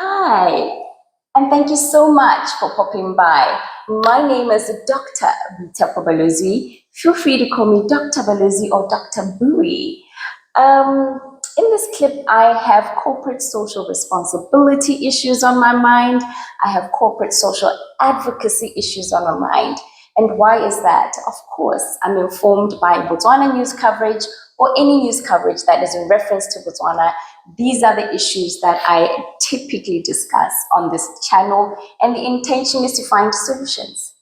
Hi, and thank you so much for popping by. My name is Dr. Rita Balozi. Feel free to call me Dr. Balozi or Dr. Bowie. In this clip, I have corporate social responsibility issues on my mind. I have corporate social advocacy issues on my mind. And why is that? Of course, I'm informed by Botswana news coverage or any news coverage that is in reference to Botswana. These are the issues that I typically discuss on this channel, and the intention is to find solutions.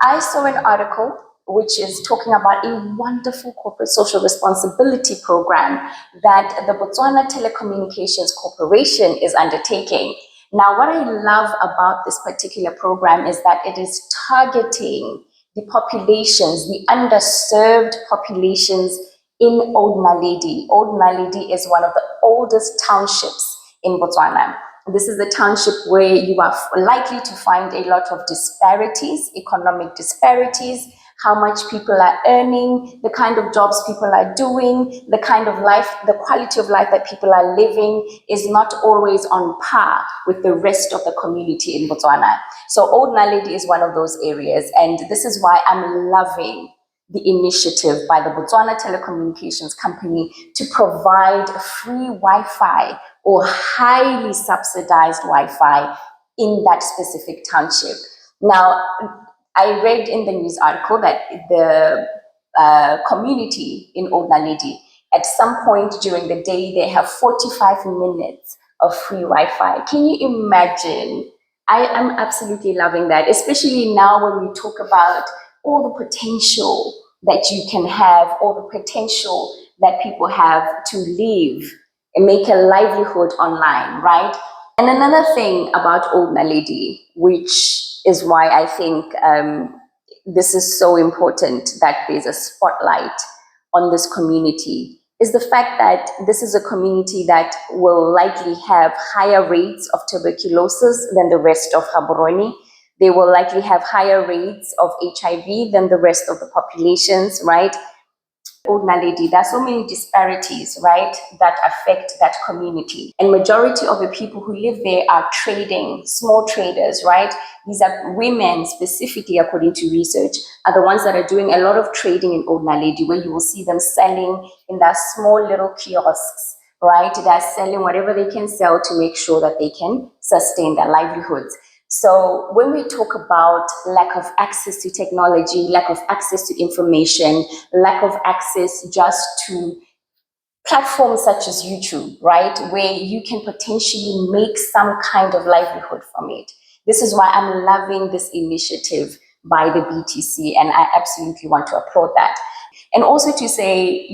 I saw an article which is talking about a wonderful corporate social responsibility program that the Botswana Telecommunications Corporation is undertaking. Now, what I love about this particular program is that it is targeting the populations, the underserved populations in Old Naledi. Old Naledi is one of the oldest townships in Botswana. This is a township where you are likely to find a lot of disparities, economic disparities, how much people are earning, the kind of jobs people are doing, the kind of life, the quality of life that people are living is not always on par with the rest of the community in Botswana. So Old Naledi is one of those areas, and this is why I'm loving the initiative by the Botswana Telecommunications Company to provide free Wi-Fi or highly subsidized Wi-Fi in that specific township. Now, I read in the news article that the community in Old Naledi, at some point during the day, they have 45 minutes of free Wi-Fi. Can you imagine? I am absolutely loving that, especially now when we talk about all the potential that you can have, all the potential that people have to live and make a livelihood online, right? And another thing about Old Naledi, which is why I think this is so important that there's a spotlight on this community, is the fact that this is a community that will likely have higher rates of tuberculosis than the rest of Gaborone. They will likely have higher rates of HIV than the rest of the populations, right? Old Naledi, there are so many disparities, right, that affect that community. And majority of the people who live there are trading, small traders, right? These are women specifically, according to research, are the ones that are doing a lot of trading in Old Naledi, where you will see them selling in their small little kiosks, right? They're selling whatever they can sell to make sure that they can sustain their livelihoods. So when we talk about lack of access to technology, lack of access to information, lack of access just to platforms such as YouTube, right, where you can potentially make some kind of livelihood from it. This is why I'm loving this initiative by the BTC, and I absolutely want to applaud that. And also to say,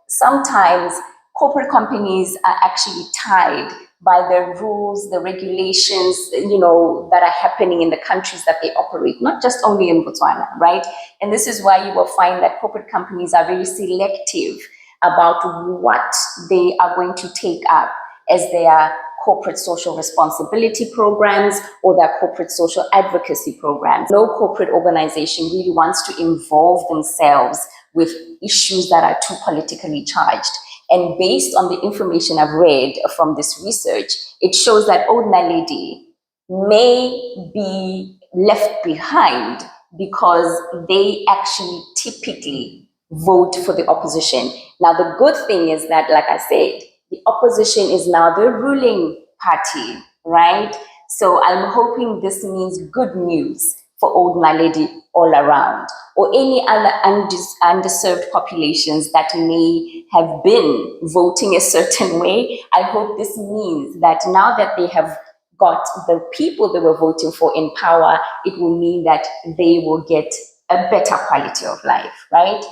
sometimes corporate companies are actually tied by the rules, the regulations, that are happening in the countries that they operate, not just only in Botswana, right? And this is why you will find that corporate companies are very selective about what they are going to take up as their corporate social responsibility programs or their corporate social advocacy programs. No corporate organization really wants to involve themselves with issues that are too politically charged. And based on the information I've read from this research, it shows that Old Naledi may be left behind because they actually typically vote for the opposition. Now, the good thing is that, like I said, the opposition is now the ruling party, right? So I'm hoping this means good news for Old Naledi all around, or any other underserved populations that may have been voting a certain way. I hope this means that now that they have got the people they were voting for in power, it will mean that they will get a better quality of life, right?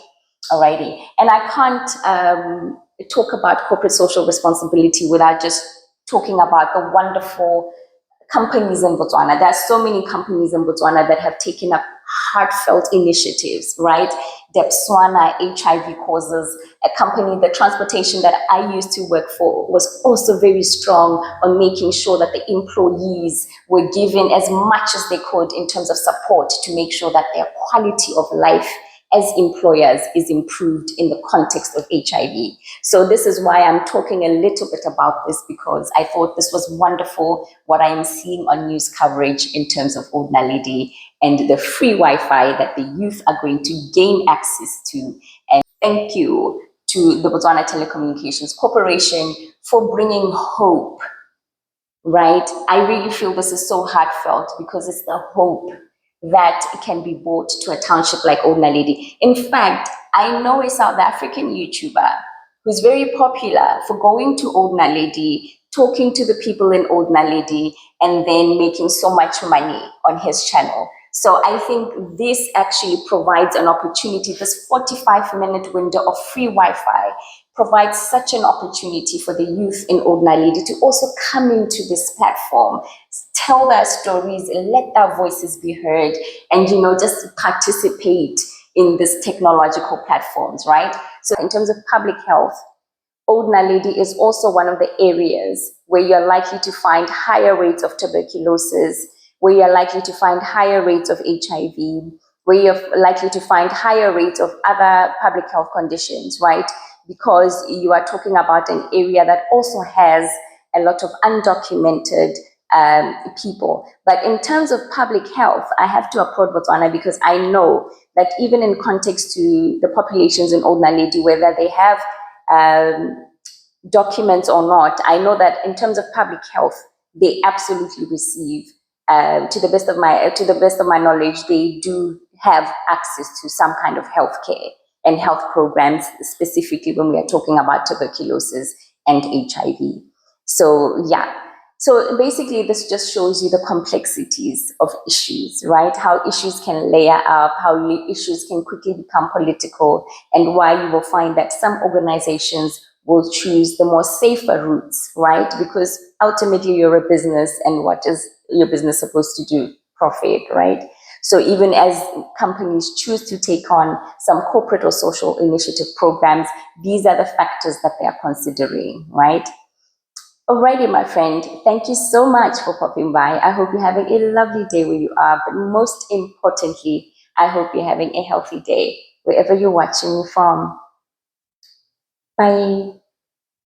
Alrighty. And I can't talk about corporate social responsibility without just talking about the wonderful companies in Botswana. There are so many companies in Botswana that have taken up heartfelt initiatives, right? Botswana HIV causes, a company, the transportation that I used to work for was also very strong on making sure that the employees were given as much as they could in terms of support to make sure that their quality of life as employers is improved in the context of HIV. So this is why I'm talking a little bit about this, because I thought this was wonderful what I am seeing on news coverage in terms of Old Naledi and the free Wi-Fi that the youth are going to gain access to. And thank you to the Botswana Telecommunications Corporation for bringing hope, right? I really feel this is so heartfelt because it's the hope that can be brought to a township like Old Naledi. In fact, I know a South African YouTuber who's very popular for going to Old Naledi, talking to the people in Old Naledi, and then making so much money on his channel. So I think this actually provides an opportunity, this 45-minute window of free Wi-Fi provides such an opportunity for the youth in Old Naledi to also come into this platform, tell their stories, let their voices be heard, and just participate in these technological platforms, right? So in terms of public health, Old Naledi is also one of the areas where you're likely to find higher rates of tuberculosis, where you're likely to find higher rates of HIV, where you're likely to find higher rates of other public health conditions, right? Because you are talking about an area that also has a lot of undocumented people. But in terms of public health, I have to applaud Botswana because I know that even in context to the populations in Old Naledi, whether they have documents or not, I know that in terms of public health, they absolutely receive. To the best of my knowledge, they do have access to some kind of healthcare and health programs, specifically when we are talking about tuberculosis and HIV. So yeah. So basically, this just shows you the complexities of issues, right? How issues can layer up, how issues can quickly become political, and why you will find that some organizations will choose the more safer routes, right? Because ultimately you're a business, and what is your business supposed to do? Profit, right? So even as companies choose to take on some corporate or social initiative programs, these are the factors that they are considering, right? Alrighty, my friend, thank you so much for popping by. I hope you're having a lovely day where you are, but most importantly, I hope you're having a healthy day wherever you're watching me from. Bye.